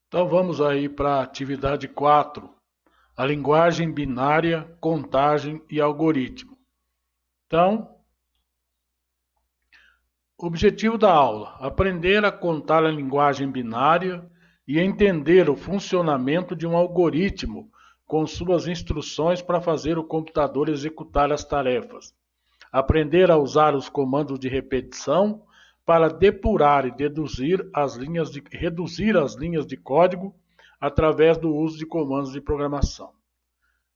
Então vamos aí para a atividade 4, a linguagem binária, contagem e algoritmo. Então, o objetivo da aula: aprender a contar a linguagem binária e entender o funcionamento de um algoritmo com suas instruções para fazer o computador executar as tarefas. Aprender a usar os comandos de repetição para depurar e reduzir as linhas de código através do uso de comandos de programação.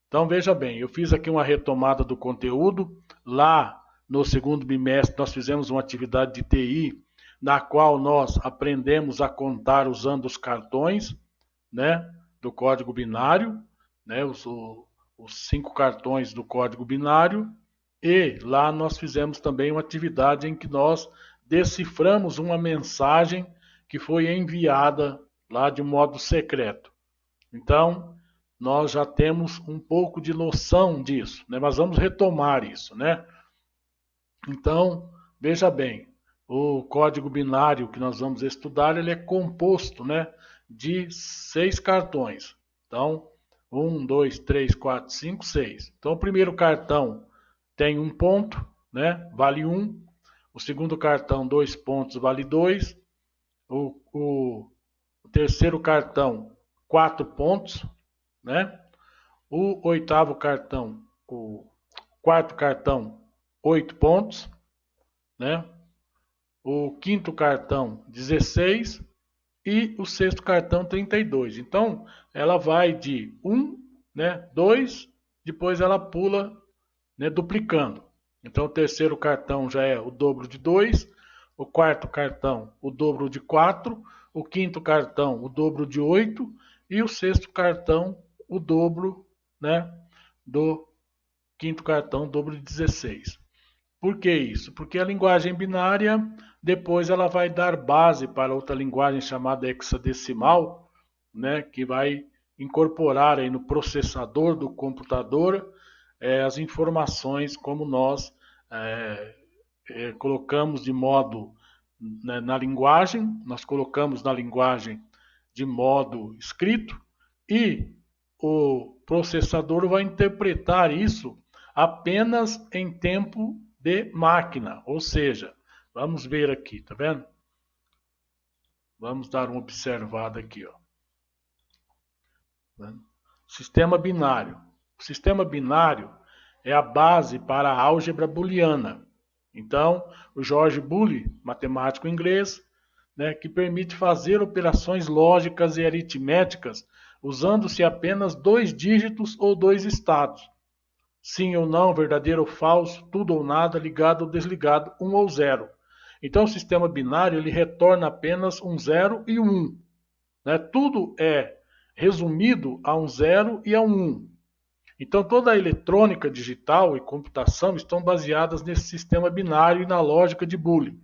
Então veja bem, eu fiz aqui uma retomada do conteúdo. Lá no segundo bimestre nós fizemos uma atividade de TI na qual nós aprendemos a contar usando os cartões, né, do código binário, né, os 5 cartões do código binário. E lá nós fizemos também uma atividade em que nós deciframos uma mensagem que foi enviada lá de modo secreto. Então, nós já temos um pouco de noção disso, né? Mas vamos retomar isso, né? Então, veja bem, o código binário que nós vamos estudar, ele é composto, né, de 6 cartões. Então, 1, 2, 3, 4, 5, 6. Então, o primeiro cartão tem 1 ponto, né, vale 1. O segundo cartão, 2 pontos, vale 2. O terceiro cartão, 4 pontos, né? O oitavo cartão, o quarto cartão, 8 pontos, né? O quinto cartão, 16 e o sexto cartão, 32. Então, ela vai de 1, né, 2, depois ela pula, né, duplicando. Então, o terceiro cartão já é o dobro de 2, o quarto cartão, o dobro de 4, o quinto cartão, o dobro de 8 e o sexto cartão, o dobro, né, do quinto cartão, o dobro de 16. Por que isso? Porque a linguagem binária, depois ela vai dar base para outra linguagem chamada hexadecimal, né, que vai incorporar aí no processador do computador as informações como nós colocamos de modo, né, na linguagem, nós colocamos na linguagem de modo escrito e o processador vai interpretar isso apenas em tempo de máquina, ou seja, vamos ver aqui, tá vendo? Vamos dar uma observada aqui, ó. Sistema binário. O sistema binário é a base para a álgebra booleana. Então, o George Boole, matemático inglês, né, que permite fazer operações lógicas e aritméticas usando-se apenas 2 dígitos ou 2 estados. Sim ou não, verdadeiro ou falso, tudo ou nada, ligado ou desligado, 1 ou 0. Então, o sistema binário ele retorna apenas um 0 e um 1. Né? Tudo é resumido a um 0 e a um 1. Então, toda a eletrônica digital e computação estão baseadas nesse sistema binário e na lógica de Boole,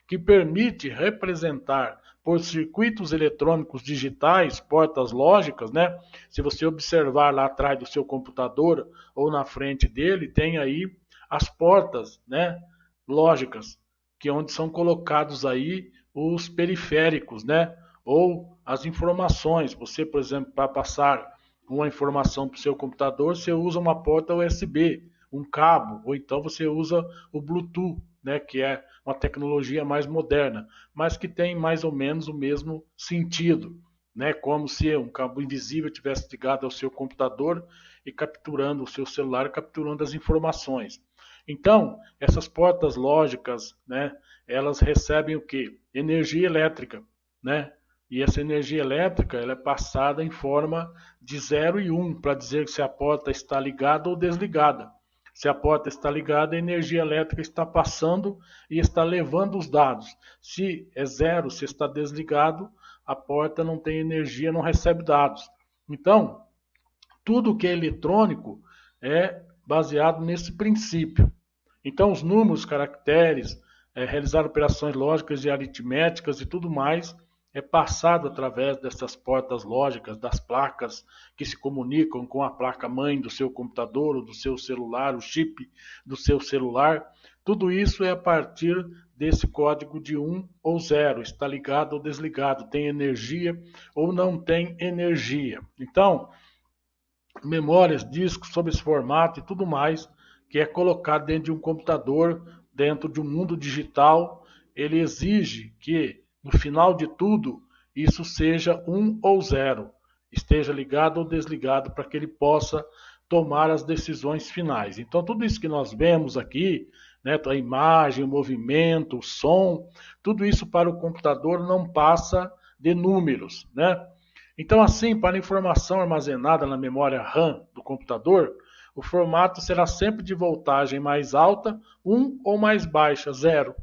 que permite representar por circuitos eletrônicos digitais, portas lógicas, né? Se você observar lá atrás do seu computador ou na frente dele, tem aí as portas, né, lógicas, que é onde são colocados aí os periféricos, né? Ou as informações. Você, por exemplo, para passar uma informação para o seu computador, você usa uma porta USB, um cabo, ou então você usa o Bluetooth, né, que é uma tecnologia mais moderna, mas que tem mais ou menos o mesmo sentido, né, como se um cabo invisível tivesse ligado ao seu computador e capturando o seu celular, capturando as informações. Então, essas portas lógicas, né, elas recebem o que? Energia elétrica, né? E essa energia elétrica ela é passada em forma de 0 e 1 para dizer se a porta está ligada ou desligada. Se a porta está ligada, a energia elétrica está passando e está levando os dados. Se é 0, se está desligado, a porta não tem energia, não recebe dados. Então, tudo que é eletrônico é baseado nesse princípio. Então, os números, caracteres, realizar operações lógicas e aritméticas e tudo mais é passado através dessas portas lógicas, das placas que se comunicam com a placa-mãe do seu computador ou do seu celular, o chip do seu celular. Tudo isso é a partir desse código de 1 ou 0, está ligado ou desligado, tem energia ou não tem energia. Então, memórias, discos sob esse formato e tudo mais, que é colocado dentro de um computador, dentro de um mundo digital, ele exige que, no final de tudo, isso seja 1 ou 0, esteja ligado ou desligado para que ele possa tomar as decisões finais. Então, tudo isso que nós vemos aqui, né, a imagem, o movimento, o som, tudo isso para o computador não passa de números, né? Então, assim, para a informação armazenada na memória RAM do computador, o formato será sempre de voltagem mais alta, 1 ou mais baixa, 0.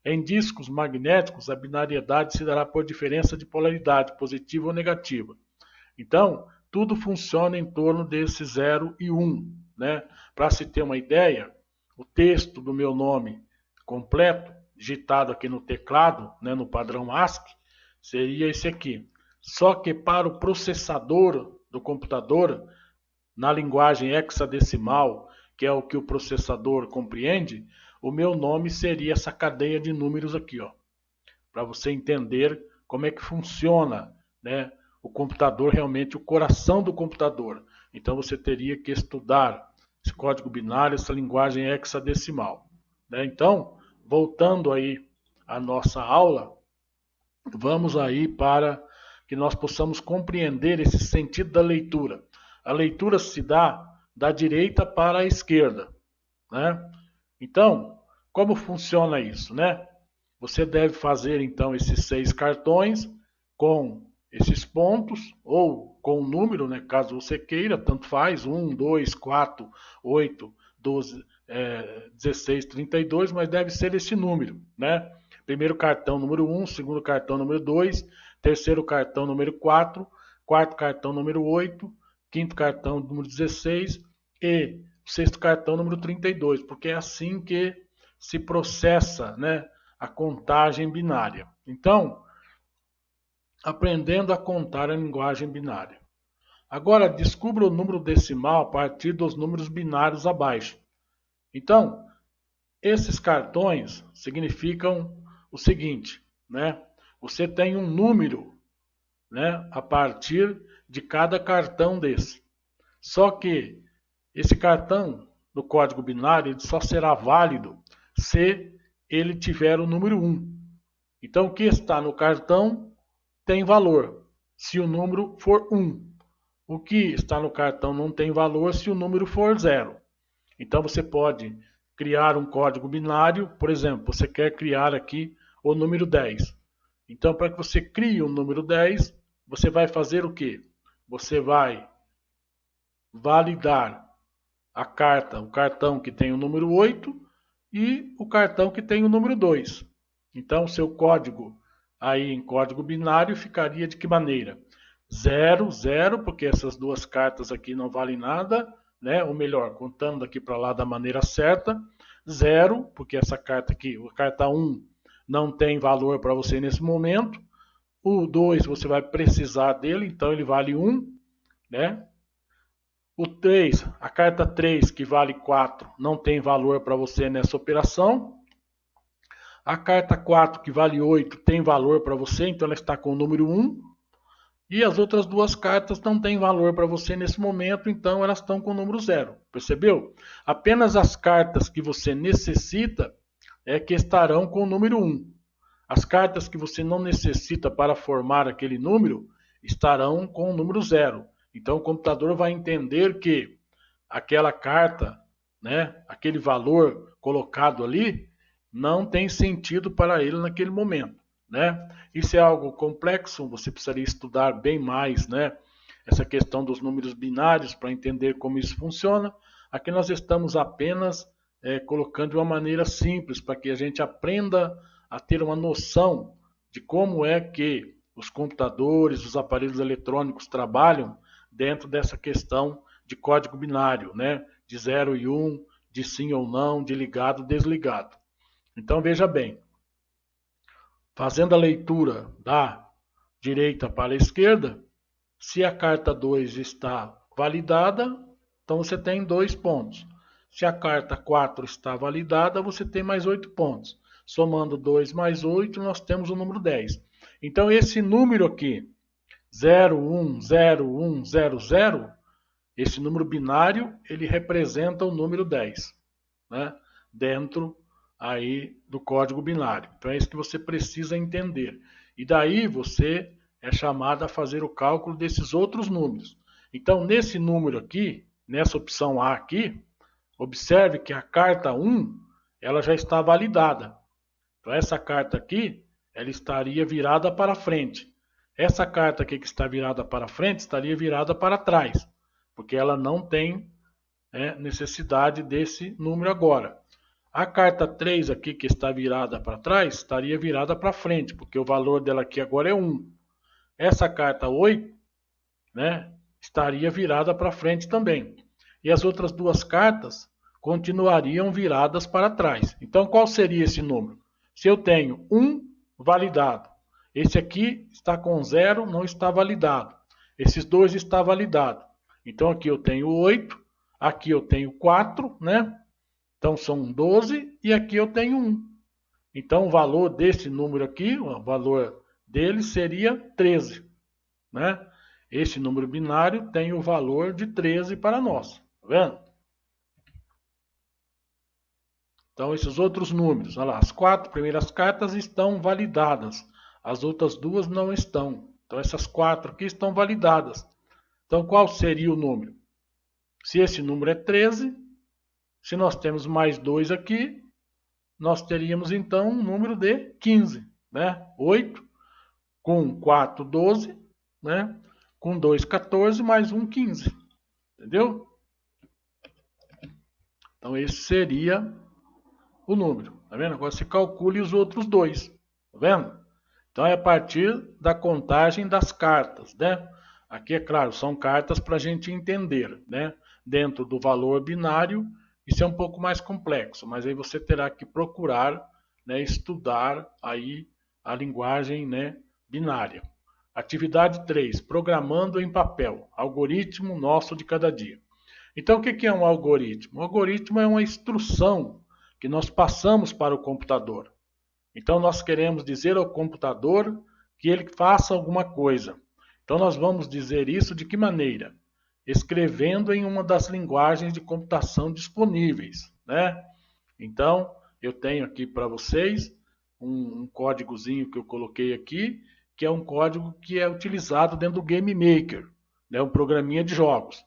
Em discos magnéticos, a binariedade se dará por diferença de polaridade, positiva ou negativa. Então, tudo funciona em torno desse 0 e 1. Né? Para se ter uma ideia, o texto do meu nome completo, digitado aqui no teclado, né, no padrão ASCII, seria esse aqui. Só que para o processador do computador, na linguagem hexadecimal, que é o que o processador compreende, o meu nome seria essa cadeia de números aqui, ó, para você entender como é que funciona, né, o computador, realmente o coração do computador. Então você teria que estudar esse código binário, essa linguagem hexadecimal. Né? Então, voltando aí à nossa aula, vamos aí para que nós possamos compreender esse sentido da leitura. A leitura se dá da direita para a esquerda, né? Então, como funciona isso, né? Você deve fazer então esses 6 cartões com esses pontos ou com o número, né? Caso você queira, tanto faz, 1, 2, 4, 8, 12, 16, 32, mas deve ser esse número, né? Primeiro cartão número 1, segundo cartão número 2, terceiro cartão número 4, quarto cartão número 8, quinto cartão número 16 e sexto cartão número 32, porque é assim que se processa, né, a contagem binária. Então, aprendendo a contar a linguagem binária. Agora, descubra o número decimal a partir dos números binários abaixo. Então, esses cartões significam o seguinte, né? Você tem um número, né, a partir de cada cartão desse. Só que esse cartão no código binário ele só será válido se ele tiver o número 1. Então, o que está no cartão tem valor se o número for 1. O que está no cartão não tem valor se o número for 0. Então, você pode criar um código binário, por exemplo, você quer criar aqui o número 10. Então, para que você crie o número 10, você vai fazer o quê? Você vai validar a carta, o cartão que tem o número 8 e o cartão que tem o número 2. Então, o seu código aí em código binário ficaria de que maneira? 0, 0, porque essas duas cartas aqui não valem nada, né? Ou melhor, contando aqui para lá da maneira certa, 0, porque essa carta aqui, a carta 1, não tem valor para você nesse momento. O 2 você vai precisar dele, então ele vale 1, né? O 3, a carta 3, que vale 4, não tem valor para você nessa operação. A carta 4, que vale 8, tem valor para você, então ela está com o número 1. E as outras duas cartas não têm valor para você nesse momento, então elas estão com o número 0. Percebeu? Apenas as cartas que você necessita é que estarão com o número 1. As cartas que você não necessita para formar aquele número estarão com o número 0. Então o computador vai entender que aquela carta, né, aquele valor colocado ali, não tem sentido para ele naquele momento. Né? Isso é algo complexo, você precisaria estudar bem mais, né, essa questão dos números binários para entender como isso funciona. Aqui nós estamos apenas colocando de uma maneira simples para que a gente aprenda a ter uma noção de como é que os computadores, os aparelhos eletrônicos trabalham dentro dessa questão de código binário, né, de 0 e 1, de sim ou não, de ligado ou desligado. Então veja bem, fazendo a leitura da direita para a esquerda, se a carta 2 está validada, então você tem 2 pontos. Se a carta 4 está validada, você tem mais 8 pontos. Somando 2 mais 8, nós temos o número 10. Então, esse número aqui, 010100, esse número binário, ele representa o número 10, né? Dentro aí do código binário. Então, é isso que você precisa entender. E daí você é chamado a fazer o cálculo desses outros números. Então, nesse número aqui, nessa opção A aqui, observe que a carta 1, ela já está validada. Então, essa carta aqui, ela estaria virada para frente. Essa carta aqui que está virada para frente, estaria virada para trás, porque ela não tem necessidade desse número agora. A carta 3 aqui, que está virada para trás, estaria virada para frente, porque o valor dela aqui agora é 1. Essa carta 8, né, estaria virada para frente também. E as outras duas cartas continuariam viradas para trás. Então, qual seria esse número? Se eu tenho 1 validado, esse aqui está com 0, não está validado. Esses dois está validado. Então, aqui eu tenho 8, aqui eu tenho 4, né? Então, são 12 e aqui eu tenho 1. Então, o valor desse número aqui, o valor dele seria 13, né? Esse número binário tem o valor de 13 para nós, tá vendo? Então, esses outros números, olha lá, as 4 primeiras cartas estão validadas, as outras duas não estão. Então, essas 4 aqui estão validadas. Então, qual seria o número? Se esse número é 13, se nós temos mais 2 aqui, nós teríamos então um número de 15, né? 8, com 4, 12, né? Com 2, 14, mais 1, 15. Entendeu? Então, esse seria o número. Tá vendo? Agora você calcule os outros dois. Tá vendo? Então, é a partir da contagem das cartas, né? Aqui, é claro, são cartas para a gente entender, né? Dentro do valor binário, isso é um pouco mais complexo, mas aí você terá que procurar, né, estudar aí a linguagem, né, binária. Atividade 3, programando em papel, algoritmo nosso de cada dia. Então, o que é um algoritmo? Um algoritmo é uma instrução que nós passamos para o computador. Então, nós queremos dizer ao computador que ele faça alguma coisa. Então, nós vamos dizer isso de que maneira? Escrevendo em uma das linguagens de computação disponíveis, né? Então, eu tenho aqui para vocês um códigozinho que eu coloquei aqui, que é um código que é utilizado dentro do Game Maker, né? Um programinha de jogos.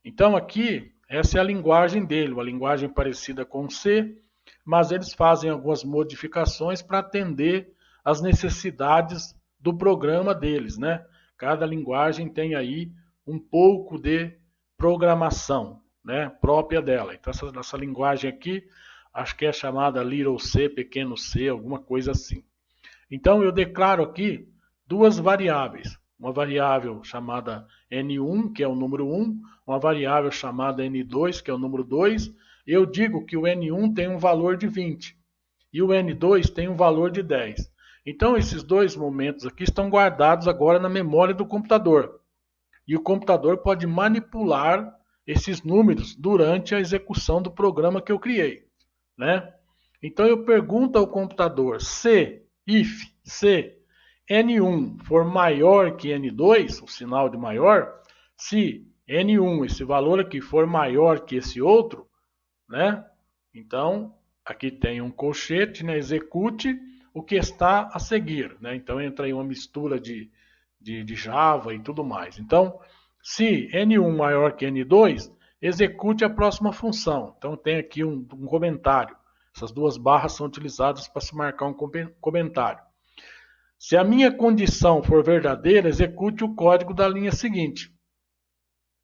Então, aqui, essa é a linguagem dele, uma linguagem parecida com C, mas eles fazem algumas modificações para atender às necessidades do programa deles, né? Cada linguagem tem aí um pouco de programação, né, própria dela. Então, essa linguagem aqui, acho que é chamada Little C, pequeno C, alguma coisa assim. Então, eu declaro aqui duas variáveis. Uma variável chamada N1, que é o número 1, uma variável chamada N2, que é o número 2. Eu digo que o N1 tem um valor de 20 e o N2 tem um valor de 10. Então, esses dois momentos aqui estão guardados agora na memória do computador. E o computador pode manipular esses números durante a execução do programa que eu criei, né? Então eu pergunto ao computador se N1 for maior que N2, o sinal de maior, se N1, esse valor aqui, for maior que esse outro, né? Então, aqui tem um colchete, né? Execute o que está a seguir, né? Então entra aí uma mistura de Java e tudo mais. Então, se N1 maior que N2, execute a próxima função. Então, tem aqui um comentário. Essas duas barras são utilizadas para se marcar um comentário. Se a minha condição for verdadeira, execute o código da linha seguinte,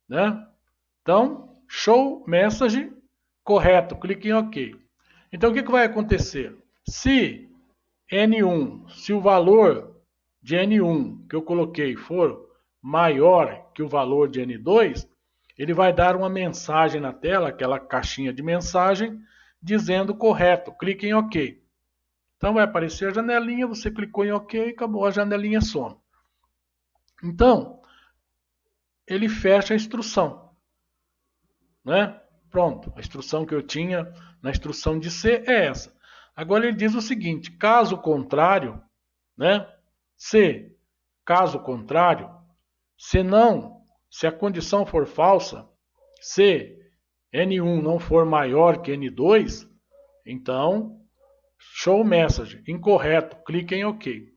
né? Então, show message correto, clique em OK. Então, o que vai acontecer? Se N1, se o valor de N1 que eu coloquei for maior que o valor de N2, ele vai dar uma mensagem na tela, aquela caixinha de mensagem, dizendo correto, clique em OK. Então vai aparecer a janelinha, você clicou em OK e acabou, a janelinha some. Então, ele fecha a instrução, né? Pronto, a instrução que eu tinha na instrução de C é essa. Agora ele diz o seguinte: caso contrário, né? Se, caso contrário, se não, se a condição for falsa, se N1 não for maior que N2, então, show message, incorreto, clique em OK.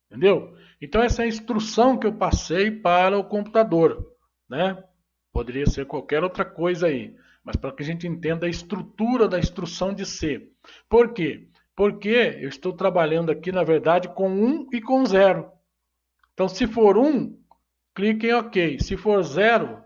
Entendeu? Então essa é a instrução que eu passei para o computador, né? Poderia ser qualquer outra coisa aí, mas para que a gente entenda a estrutura da instrução de C. Por quê? Porque eu estou trabalhando aqui, na verdade, com 1 e com 0. Então, se for 1, clique em OK. Se for 0,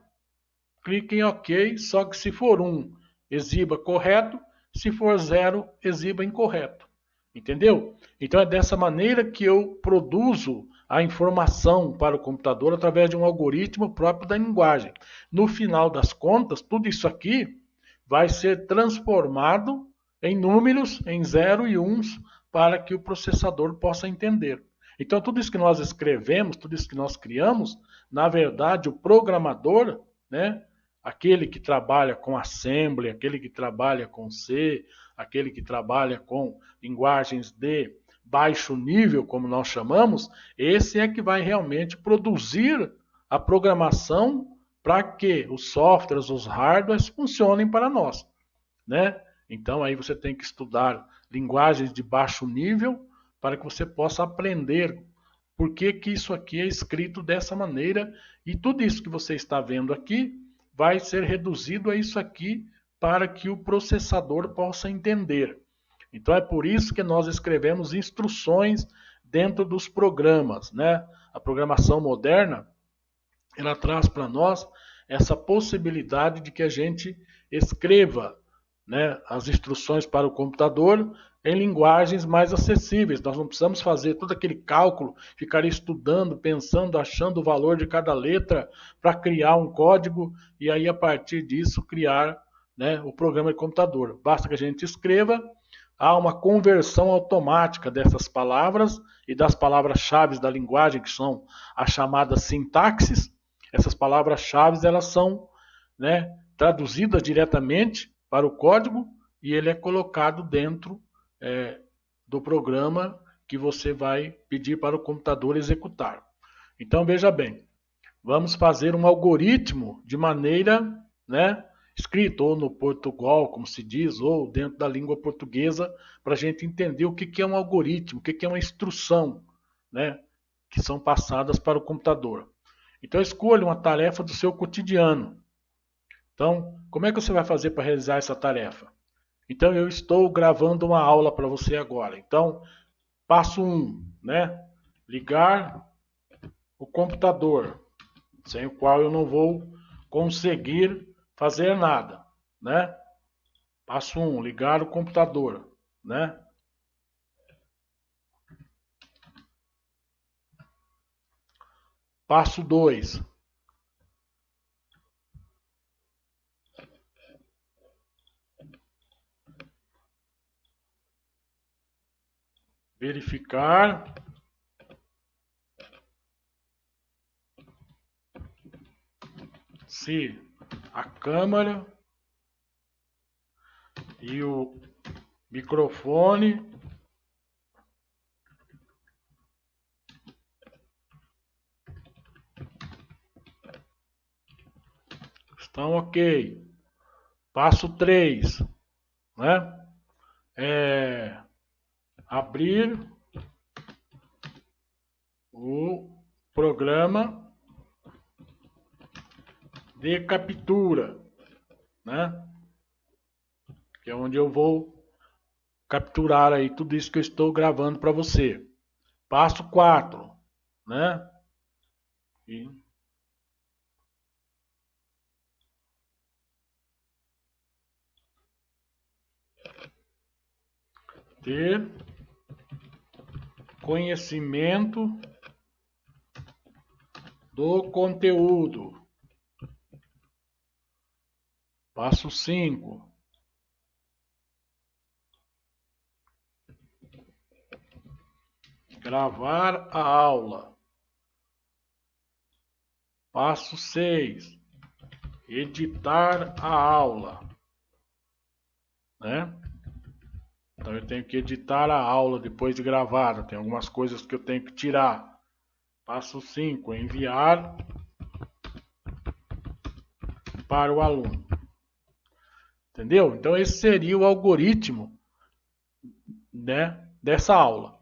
clique em OK, só que se for 1, exiba correto, se for 0, exiba incorreto. Entendeu? Então é dessa maneira que eu produzo a informação para o computador através de um algoritmo próprio da linguagem. No final das contas, tudo isso aqui vai ser transformado em números, em 0 e 1, para que o processador possa entender. Então tudo isso que nós escrevemos, tudo isso que nós criamos, na verdade o programador, né, aquele que trabalha com assembly, aquele que trabalha com C, aquele que trabalha com linguagens de baixo nível, como nós chamamos, esse é que vai realmente produzir a programação para que os softwares, os hardwares funcionem para nós, né? Então aí você tem que estudar linguagens de baixo nível para que você possa aprender por que que isso aqui é escrito dessa maneira e tudo isso que você está vendo aqui vai ser reduzido a isso aqui para que o processador possa entender. Então é por isso que nós escrevemos instruções dentro dos programas, né? A programação moderna, ela traz para nós essa possibilidade de que a gente escreva, né, as instruções para o computador em linguagens mais acessíveis. Nós não precisamos fazer todo aquele cálculo, ficar estudando, pensando, achando o valor de cada letra para criar um código e aí a partir disso criar, né, o programa de computador. Basta que a gente escreva, há uma conversão automática dessas palavras e das palavras-chave da linguagem, que são as chamadas sintaxes. Essas palavras-chave elas são, né, traduzidas diretamente para o código e ele é colocado dentro do programa que você vai pedir para o computador executar. Então veja bem, vamos fazer um algoritmo de maneira, né, escrito ou no Portugal, como se diz, ou dentro da língua portuguesa, para a gente entender o que é um algoritmo, o que é uma instrução, né, que são passadas para o computador. Então escolha uma tarefa do seu cotidiano. Então, como é que você vai fazer para realizar essa tarefa? Então, eu estou gravando uma aula para você agora. Então, passo 1, né? Ligar o computador, sem o qual eu não vou conseguir fazer nada, né? Passo 1, ligar o computador, né? Passo 2, verificar se a câmera e o microfone estão ok. Passo 3, né? Abrir o programa de captura, né? Que é onde eu vou capturar aí tudo isso que eu estou gravando para você. Passo 4, né? E ter conhecimento do conteúdo. Passo 5. Gravar a aula. Passo 6. editar a aula, né? Então eu tenho que editar a aula depois de gravada. Tem algumas coisas que eu tenho que tirar. Passo 5, enviar para o aluno. Entendeu? Então esse seria o algoritmo, né, dessa aula.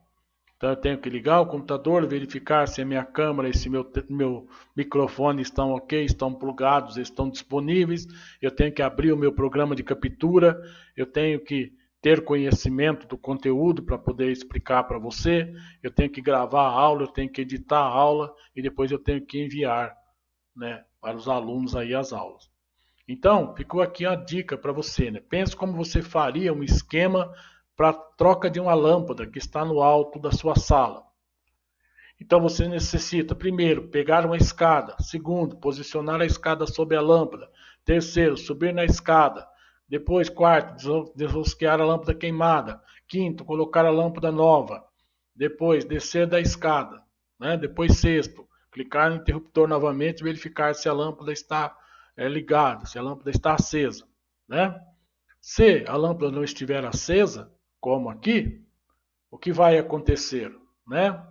Então eu tenho que ligar o computador, verificar se a minha câmera e se meu microfone estão ok, estão plugados, estão disponíveis. Eu tenho que abrir o meu programa de captura. Eu tenho que ter conhecimento do conteúdo para poder explicar para você. Eu tenho que gravar a aula, eu tenho que editar a aula e depois eu tenho que enviar, né, para os alunos aí as aulas. Então, ficou aqui a dica para você, né? Pense como você faria um esquema para troca de uma lâmpada que está no alto da sua sala. Então você necessita, primeiro, pegar uma escada. Segundo, posicionar a escada sobre a lâmpada. Terceiro, subir na escada. Depois, quarto, desrosquear a lâmpada queimada. Quinto, colocar a lâmpada nova. Depois, descer da escada, né? Depois, sexto, clicar no interruptor novamente e verificar se a lâmpada está ligada, se a lâmpada está acesa, né? Se a lâmpada não estiver acesa, como aqui, o que vai acontecer, né?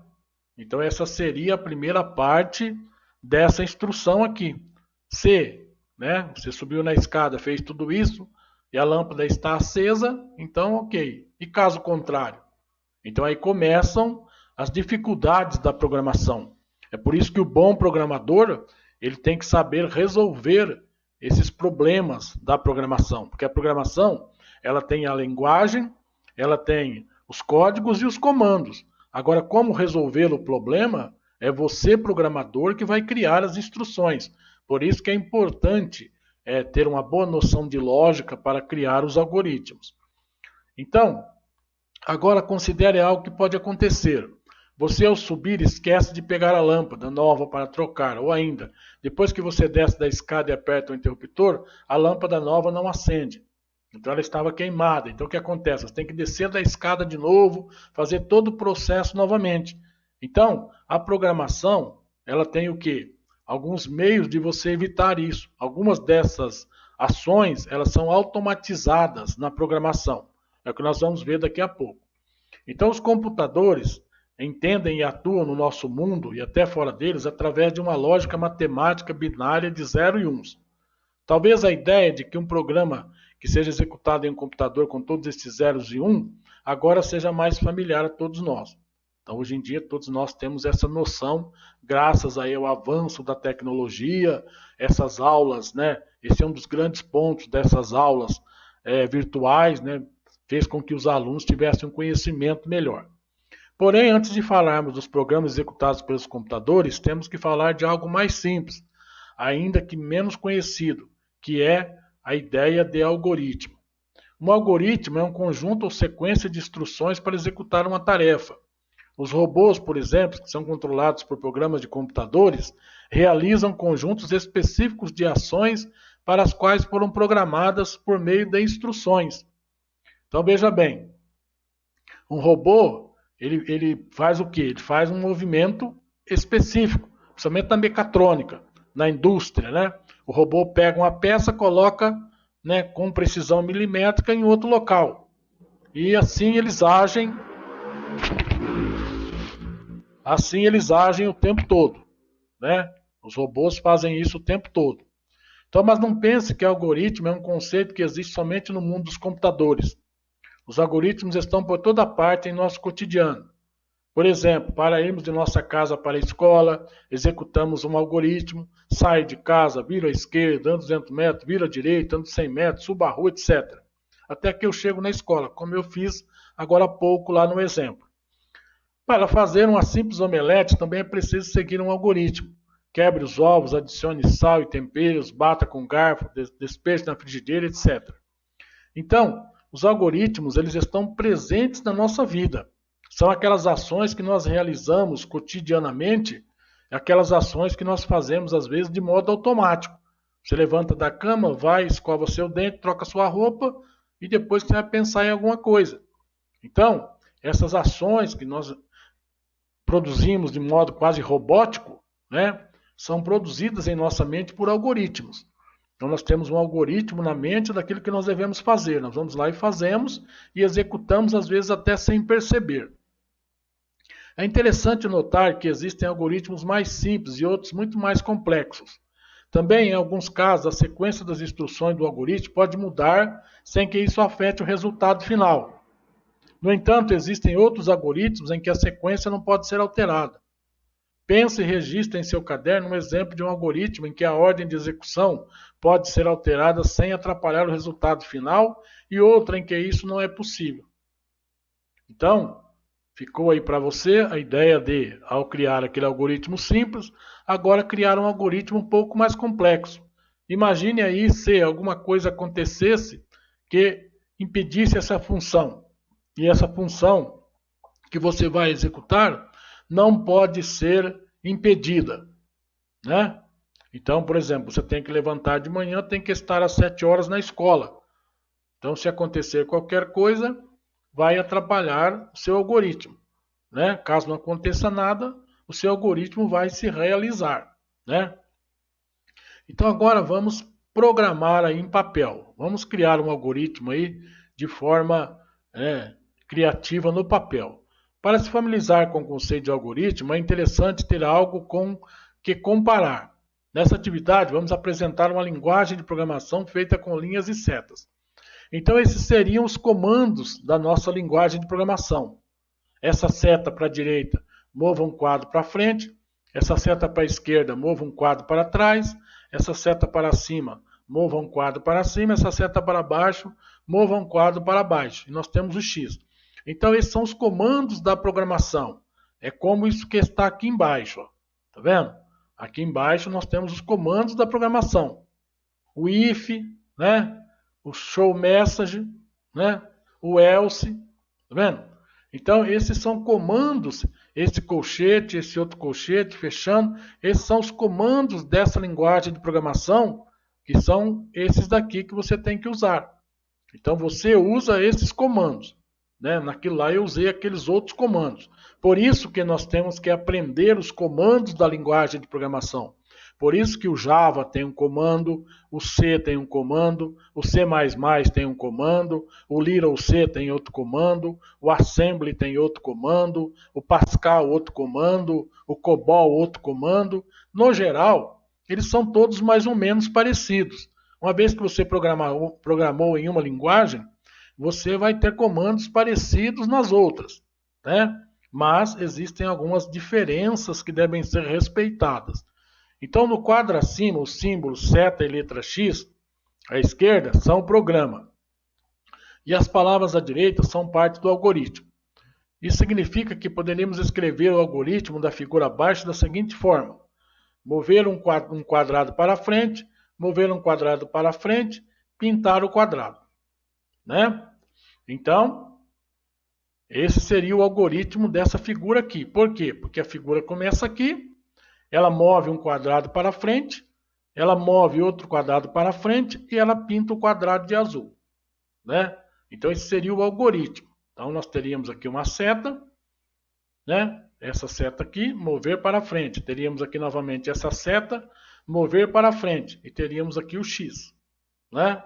Então essa seria a primeira parte dessa instrução aqui. Se, né, você subiu na escada, fez tudo isso e a lâmpada está acesa, então ok. E caso contrário? Então aí começam as dificuldades da programação. É por isso que o bom programador, ele tem que saber resolver esses problemas da programação, porque a programação, ela tem a linguagem, ela tem os códigos e os comandos. Agora, como resolver o problema, é você, programador, que vai criar as instruções. Por isso que é importante ter uma boa noção de lógica para criar os algoritmos. Então, agora considere algo que pode acontecer. Você, ao subir, esquece de pegar a lâmpada nova para trocar, ou ainda, depois que você desce da escada e aperta o interruptor, a lâmpada nova não acende. Então ela estava queimada. Então o que acontece? Você tem que descer da escada de novo, fazer todo o processo novamente. Então, a programação, ela tem o quê? Alguns meios de você evitar isso. Algumas dessas ações, elas são automatizadas na programação. É o que nós vamos ver daqui a pouco. Então os computadores entendem e atuam no nosso mundo e até fora deles através de uma lógica matemática binária de 0 e 1. Talvez a ideia de que um programa que seja executado em um computador com todos esses zeros e 1 agora seja mais familiar a todos nós. Então, hoje em dia, todos nós temos essa noção, graças aí ao avanço da tecnologia, essas aulas, né? Esse é um dos grandes pontos dessas aulas virtuais, né? Fez com que os alunos tivessem um conhecimento melhor. Porém, antes de falarmos dos programas executados pelos computadores, temos que falar de algo mais simples, ainda que menos conhecido, que é a ideia de algoritmo. Um algoritmo é um conjunto ou sequência de instruções para executar uma tarefa. Os robôs, por exemplo, que são controlados por programas de computadores, realizam conjuntos específicos de ações para as quais foram programadas por meio de instruções. Então, veja bem, um robô, ele faz o quê? Ele faz um movimento específico, principalmente na mecatrônica, na indústria, né? O robô pega uma peça, coloca, né, com precisão milimétrica em outro local. E assim eles agem o tempo todo, né? Os robôs fazem isso o tempo todo. Então, mas não pense que algoritmo é um conceito que existe somente no mundo dos computadores. Os algoritmos estão por toda parte em nosso cotidiano. Por exemplo, para irmos de nossa casa para a escola, executamos um algoritmo, sai de casa, vira à esquerda, anda 200 metros, vira à direita, anda 100 metros, suba a rua, etc. Até que eu chego na escola, como eu fiz agora há pouco lá no exemplo. Para fazer uma simples omelete também é preciso seguir um algoritmo. Quebre os ovos, adicione sal e temperos, bata com garfo, despeje na frigideira, etc. Então, os algoritmos, eles estão presentes na nossa vida. São aquelas ações que nós realizamos cotidianamente, aquelas ações que nós fazemos, às vezes, de modo automático. Você levanta da cama, vai, escova seu dente, troca sua roupa e depois você vai pensar em alguma coisa. Então, essas ações que nós produzimos de modo quase robótico, né, são produzidas em nossa mente por algoritmos. Então nós temos um algoritmo na mente daquilo que nós devemos fazer. Nós vamos lá e fazemos e executamos às vezes até sem perceber. É interessante notar que existem algoritmos mais simples e outros muito mais complexos. Também, em alguns casos, a sequência das instruções do algoritmo pode mudar sem que isso afete o resultado final. No entanto, existem outros algoritmos em que a sequência não pode ser alterada. Pense e registre em seu caderno um exemplo de um algoritmo em que a ordem de execução pode ser alterada sem atrapalhar o resultado final e outra em que isso não é possível. Então, ficou aí para você a ideia de, ao criar aquele algoritmo simples, agora criar um algoritmo um pouco mais complexo. Imagine aí se alguma coisa acontecesse que impedisse essa função. E essa função que você vai executar não pode ser impedida, né? Então, por exemplo, você tem que levantar de manhã, tem que estar às 7 horas na escola. Então, se acontecer qualquer coisa, vai atrapalhar o seu algoritmo, né? Caso não aconteça nada, o seu algoritmo vai se realizar, né? Então, agora vamos programar aí em papel. Vamos criar um algoritmo aí de forma criativa no papel. Para se familiarizar com o conceito de algoritmo, é interessante ter algo com que comparar. Nessa atividade, vamos apresentar uma linguagem de programação feita com linhas e setas. Então, esses seriam os comandos da nossa linguagem de programação. Essa seta para a direita, mova um quadro para frente. Essa seta para a esquerda, mova um quadro para trás. Essa seta para cima, mova um quadro para cima. Essa seta para baixo, mova um quadro para baixo. E nós temos o X. Então, esses são os comandos da programação. É como isso que está aqui embaixo. Tá vendo? Aqui embaixo nós temos os comandos da programação. O if, né? O show message, né? O else. Tá vendo? Então, esses são comandos. Esse colchete, esse outro colchete, fechando. Esses são os comandos dessa linguagem de programação, que são esses daqui que você tem que usar. Então, você usa esses comandos. Né? Naquilo lá eu usei aqueles outros comandos. Por isso que nós temos que aprender os comandos da linguagem de programação. Por isso que o Java tem um comando, o C tem um comando, o C++ tem um comando, o Little C tem outro comando, o Assembly tem outro comando, o Pascal outro comando, o COBOL outro comando. No geral, eles são todos mais ou menos parecidos. Uma vez que você programou em uma linguagem, você vai ter comandos parecidos nas outras, né? Mas existem algumas diferenças que devem ser respeitadas. Então, no quadro acima, os símbolos seta e letra X, à esquerda, são o programa. E as palavras à direita são parte do algoritmo. Isso significa que poderíamos escrever o algoritmo da figura abaixo da seguinte forma: mover um quadrado para frente, mover um quadrado para frente, pintar o quadrado, né? Então, esse seria o algoritmo dessa figura aqui. Por quê? Porque a figura começa aqui, ela move um quadrado para frente, ela move outro quadrado para frente e ela pinta o quadrado de azul, né? Então, esse seria o algoritmo. Então, nós teríamos aqui uma seta, né? Essa seta aqui, mover para frente. Teríamos aqui novamente essa seta, mover para frente. E teríamos aqui o X, né?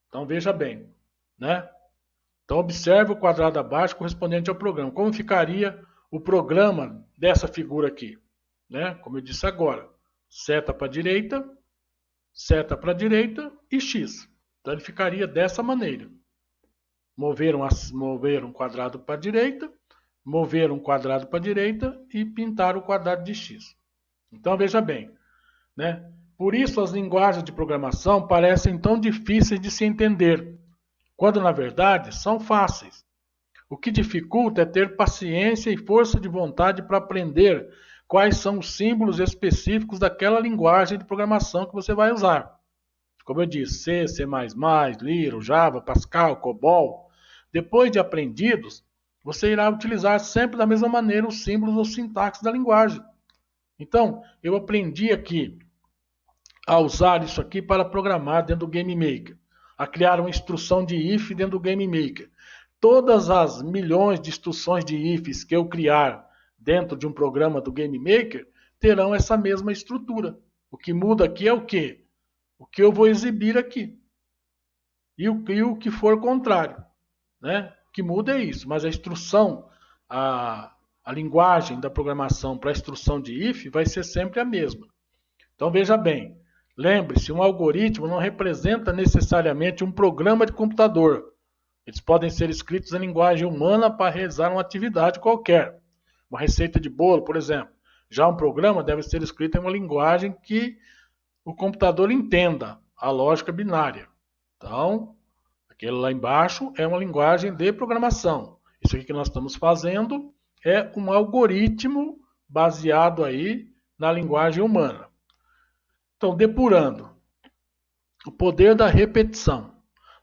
Então, veja bem, né? Então, observe o quadrado abaixo correspondente ao programa. Como ficaria o programa dessa figura aqui? Né? Como eu disse agora, seta para a direita e X. Então, ele ficaria dessa maneira. Mover um quadrado para a direita, mover um quadrado para a direita e pintar o quadrado de X. Então, veja bem, né? Por isso, as linguagens de programação parecem tão difíceis de se entender, quando na verdade são fáceis. O que dificulta é ter paciência e força de vontade para aprender quais são os símbolos específicos daquela linguagem de programação que você vai usar. Como eu disse, C, C++, Little, Java, Pascal, COBOL. Depois de aprendidos, você irá utilizar sempre da mesma maneira os símbolos ou sintaxe da linguagem. Então, eu aprendi aqui a usar isso aqui para programar dentro do GameMaker, a criar uma instrução de if dentro do GameMaker. Todas as milhões de instruções de ifs que eu criar dentro de um programa do GameMaker terão essa mesma estrutura. O que muda aqui é o quê? o que eu vou exibir aqui. E o que for contrário. Né? O que muda é isso, mas a instrução, a linguagem da programação para a instrução de if vai ser sempre a mesma. Então veja bem, lembre-se, um algoritmo não representa necessariamente um programa de computador. Eles podem ser escritos em linguagem humana para realizar uma atividade qualquer. Uma receita de bolo, por exemplo. Já um programa deve ser escrito em uma linguagem que o computador entenda, a lógica binária. Então, aquele lá embaixo é uma linguagem de programação. Isso aqui que nós estamos fazendo é um algoritmo baseado aí na linguagem humana. Então, depurando. O poder da repetição.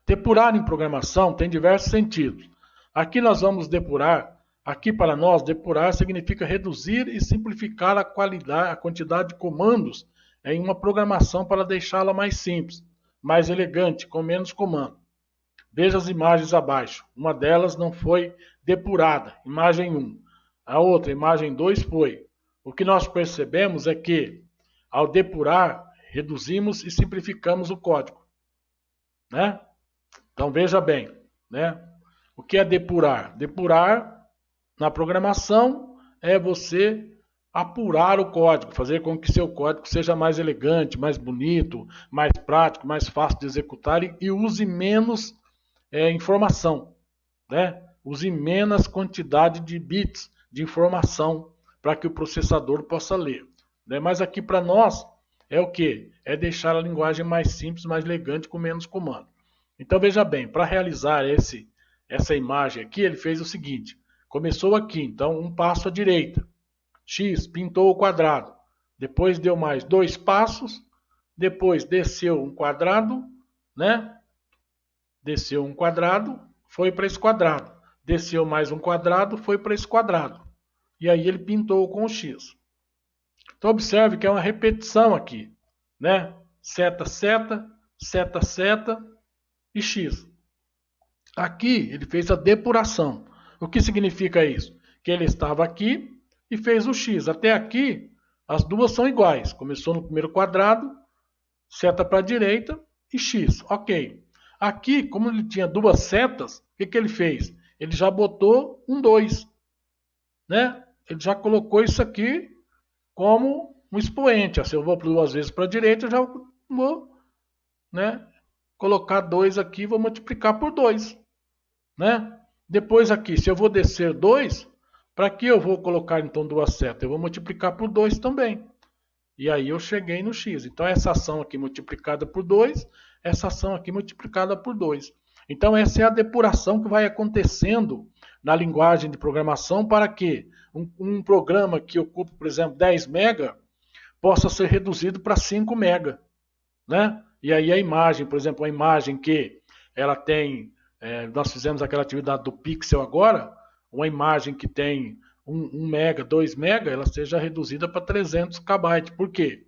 Depurar em programação tem diversos sentidos. Aqui nós vamos depurar. Aqui para nós, depurar significa reduzir e simplificar a quantidade de comandos em uma programação para deixá-la mais simples, mais elegante, com menos comando. Veja as imagens abaixo. Uma delas não foi depurada, imagem 1. A outra, imagem 2, foi. O que nós percebemos é que, ao depurar, reduzimos e simplificamos o código. Né? Então veja bem, né? O que é depurar? Depurar na programação é você apurar o código, fazer com que seu código seja mais elegante, mais bonito, mais prático, mais fácil de executar e use menos informação, né? Use menos quantidade de bits de informação para que o processador possa ler. Né? Mas aqui para nós é o que? É deixar a linguagem mais simples, mais elegante, com menos comando. Então veja bem, para realizar essa imagem aqui, ele fez o seguinte. Começou aqui, então um passo à direita. X, pintou o quadrado. Depois deu mais 2 passos. Depois desceu um quadrado, né? Desceu um quadrado, foi para esse quadrado. Desceu mais um quadrado, foi para esse quadrado. E aí ele pintou com o X. Então observe que é uma repetição aqui, né? Seta, seta, seta, seta e X. Aqui ele fez a depuração. O que significa isso? Que ele estava aqui e fez o X. Até aqui as duas são iguais. Começou no primeiro quadrado, seta para a direita e X. Ok. Aqui, como ele tinha duas setas, o que ele fez? Ele já botou um 2. Né? Ele já colocou isso aqui como um expoente. Se eu vou 2 vezes para a direita, eu já vou, né, colocar 2 aqui e vou multiplicar por 2. Né? Depois aqui, se eu vou descer 2, para que eu vou colocar então duas setas? Eu vou multiplicar por 2 também. E aí eu cheguei no x. Então essa ação aqui multiplicada por 2, essa ação aqui multiplicada por 2. Então essa é a depuração que vai acontecendo na linguagem de programação para que um programa que ocupa, por exemplo, 10 MB possa ser reduzido para 5 MB. Né? E aí a imagem, por exemplo, a imagem que ela tem, nós fizemos aquela atividade do pixel agora, uma imagem que tem 1 MB, 2 MB, ela seja reduzida para 300 KB. Por quê?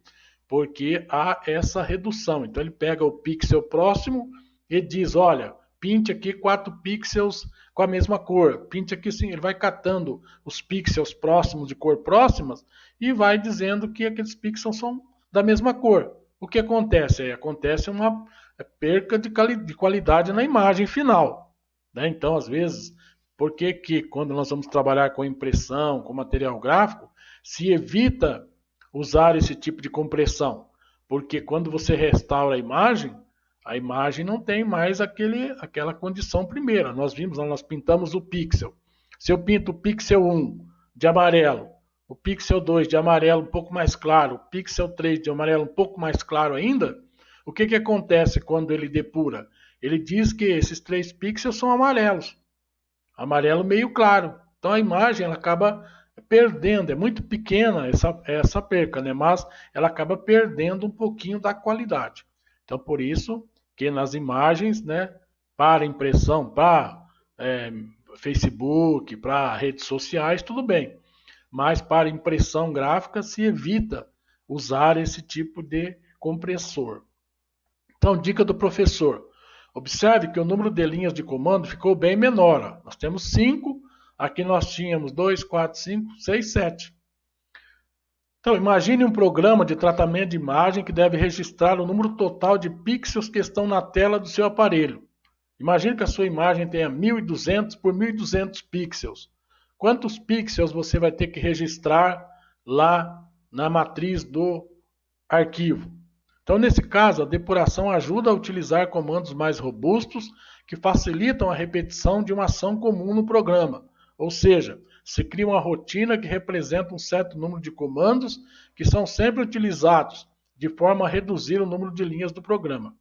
Porque há essa redução. Então ele pega o pixel próximo e diz, olha, pinte aqui 4 pixels com a mesma cor. Pinte aqui sim, ele vai catando os pixels próximos de cor próximas e vai dizendo que aqueles pixels são da mesma cor. O que acontece? Acontece uma perca de qualidade na imagem final. Né? Então, às vezes, por que quando nós vamos trabalhar com impressão, com material gráfico, se evita usar esse tipo de compressão? Porque quando você restaura a imagem não tem mais aquela condição primeira. Nós vimos, nós pintamos o pixel. Se eu pinto o pixel 1 de amarelo, o pixel 2 de amarelo um pouco mais claro, o pixel 3 de amarelo um pouco mais claro ainda, o que acontece quando ele depura? Ele diz que esses 3 pixels são amarelos. Amarelo meio claro. Então a imagem ela acaba perdendo, é muito pequena essa perca, né? Mas ela acaba perdendo um pouquinho da qualidade. Então por isso que nas imagens, né, para impressão, para Facebook, para redes sociais, tudo bem. Mas para impressão gráfica se evita usar esse tipo de compressor. Então, dica do professor. Observe que o número de linhas de comando ficou bem menor. Nós temos 5, aqui nós tínhamos 2, 4, 5, 6, 7. Então, imagine um programa de tratamento de imagem que deve registrar o número total de pixels que estão na tela do seu aparelho. Imagine que a sua imagem tenha 1200 por 1200 pixels. Quantos pixels você vai ter que registrar lá na matriz do arquivo? Então, nesse caso, a depuração ajuda a utilizar comandos mais robustos que facilitam a repetição de uma ação comum no programa. Ou seja, se cria uma rotina que representa um certo número de comandos que são sempre utilizados, de forma a reduzir o número de linhas do programa.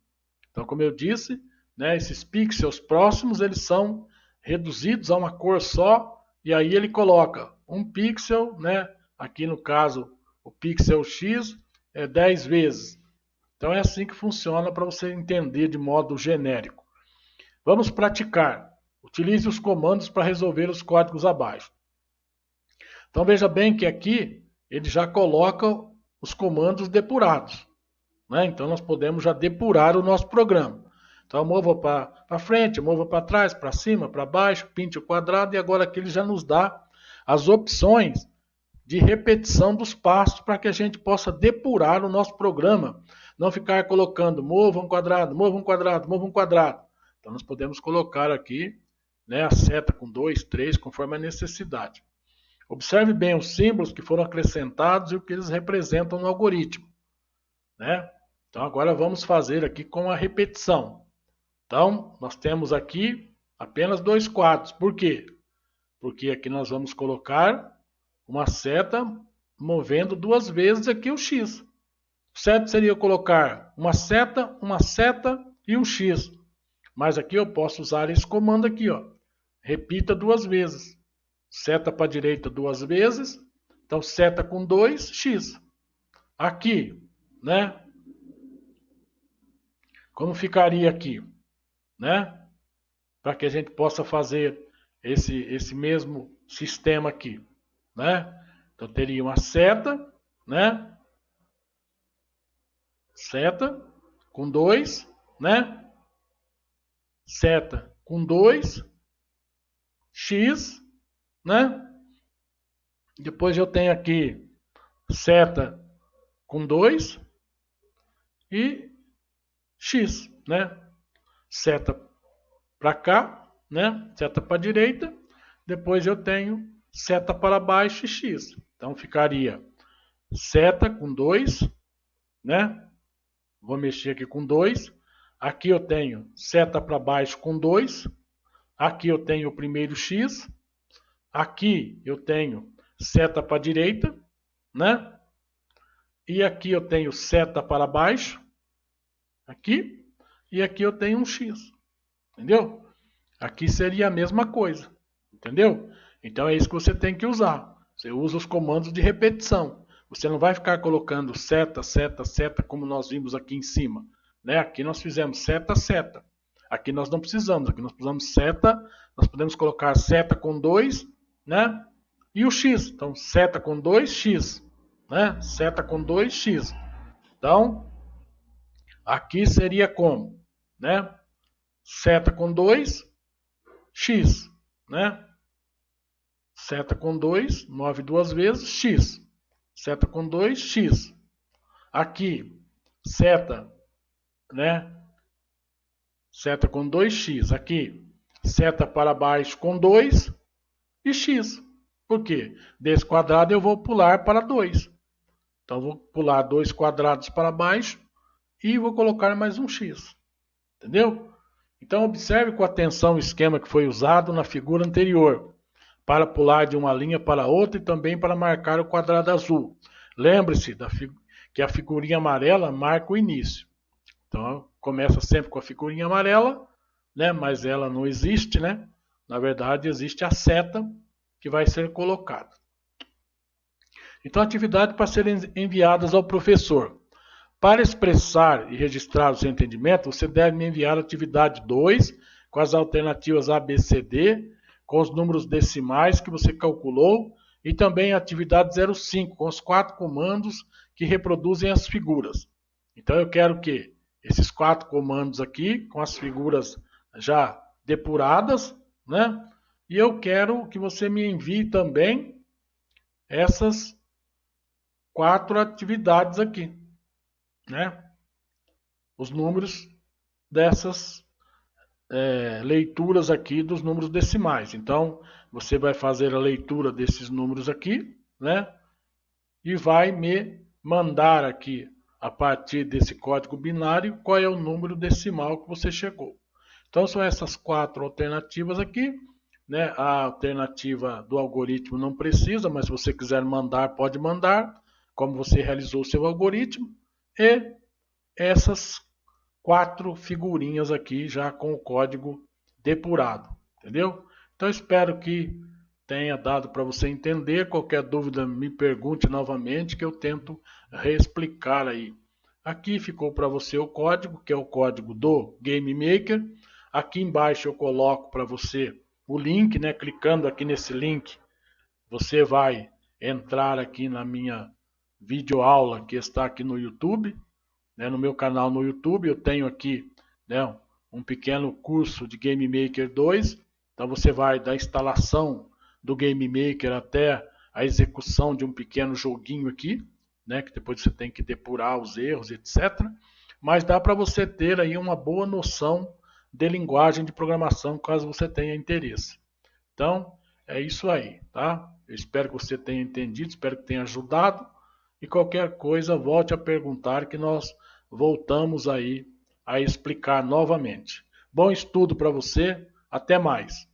Então, como eu disse, né, esses pixels próximos eles são reduzidos a uma cor só, e aí ele coloca um pixel, né, aqui no caso o pixel X é 10 vezes. Então é assim que funciona para você entender de modo genérico. Vamos praticar. Utilize os comandos para resolver os códigos abaixo. Então veja bem que aqui ele já coloca os comandos depurados, né? Então nós podemos já depurar o nosso programa. Então mova para frente, mova para trás, para cima, para baixo, pinte o quadrado, e agora aqui ele já nos dá as opções de repetição dos passos para que a gente possa depurar o nosso programa. Não ficar colocando mova um quadrado, mova um quadrado, mova um quadrado. Então nós podemos colocar aqui, né, a seta com 2, 3, conforme a necessidade. Observe bem os símbolos que foram acrescentados e o que eles representam no algoritmo, né? Então agora vamos fazer aqui com a repetição. Então nós temos aqui apenas 2 quadros. Por quê? Porque aqui nós vamos colocar uma seta movendo 2 vezes aqui o X. O certo seria colocar uma seta e um X. Mas aqui eu posso usar esse comando aqui, ó. Repita 2 vezes. Seta para a direita 2 vezes. Então, seta com 2, X. Aqui, né? Como ficaria aqui, né? Para que a gente possa fazer esse mesmo sistema aqui, né? Então, teria uma seta, né? Seta com 2, né? Seta com 2, X, né? Depois eu tenho aqui seta com 2 e X, né? Seta para cá, né? Seta para a direita. Depois eu tenho seta para baixo e X. Então ficaria seta com 2, né? Vou mexer aqui com 2. Aqui eu tenho seta para baixo com 2. Aqui eu tenho o primeiro X. Aqui eu tenho seta para a direita, né? E aqui eu tenho seta para baixo. Aqui. E aqui eu tenho um X. Entendeu? Aqui seria a mesma coisa. Entendeu? Então é isso que você tem que usar. Você usa os comandos de repetição. Você não vai ficar colocando seta, seta, seta, como nós vimos aqui em cima, né? Aqui nós fizemos seta, seta. Aqui nós não precisamos. Aqui nós precisamos seta. Nós podemos colocar seta com 2, né? E o X. Então, seta com 2, X. Né? Seta com 2, X. Então, aqui seria como? Né? Seta com 2, X. Né? Seta com 2, 9 2 vezes, X. Seta com 2, X. Aqui, seta, né? Seta com 2x. Aqui, seta para baixo com 2 e x. Por quê? Desse quadrado eu vou pular para 2. Então, vou pular 2 quadrados para baixo e vou colocar mais um x. Entendeu? Então, observe com atenção o esquema que foi usado na figura anterior, para pular de uma linha para outra e também para marcar o quadrado azul. Lembre-se que a figurinha amarela marca o início. Então, começa sempre com a figurinha amarela, né? Mas ela não existe, né? Na verdade, existe a seta que vai ser colocada. Então, atividade para serem enviadas ao professor. Para expressar e registrar o seu entendimento, você deve me enviar a atividade 2, com as alternativas A, B, C, D, com os números decimais que você calculou, e também a atividade 05, com os 4 comandos que reproduzem as figuras. Então, eu quero que esses 4 comandos aqui, com as figuras já depuradas, né? E eu quero que você me envie também essas 4 atividades aqui, né? Os números dessas leituras aqui dos números decimais. Então, você vai fazer a leitura desses números aqui, né? E vai me mandar aqui, a partir desse código binário, qual é o número decimal que você chegou. Então, são essas 4 alternativas aqui, né? A alternativa do algoritmo não precisa, mas se você quiser mandar, pode mandar, como você realizou o seu algoritmo. E essas 4 figurinhas aqui já com o código depurado, entendeu? Então espero que tenha dado para você entender. Qualquer dúvida me pergunte novamente que eu tento reexplicar aí. Aqui ficou para você o código, que é o código do Game Maker. Aqui embaixo eu coloco para você o link, né? Clicando aqui nesse link, você vai entrar aqui na minha videoaula que está aqui no YouTube. Né, no meu canal no YouTube eu tenho aqui, né, um pequeno curso de Game Maker 2. Então você vai da instalação do Game Maker até a execução de um pequeno joguinho aqui, né, que depois você tem que depurar os erros, etc. Mas dá para você ter aí uma boa noção de linguagem de programação, caso você tenha interesse. Então, é isso aí, tá? Eu espero que você tenha entendido, espero que tenha ajudado. E qualquer coisa, volte a perguntar que nós voltamos aí a explicar novamente. Bom estudo para você, até mais.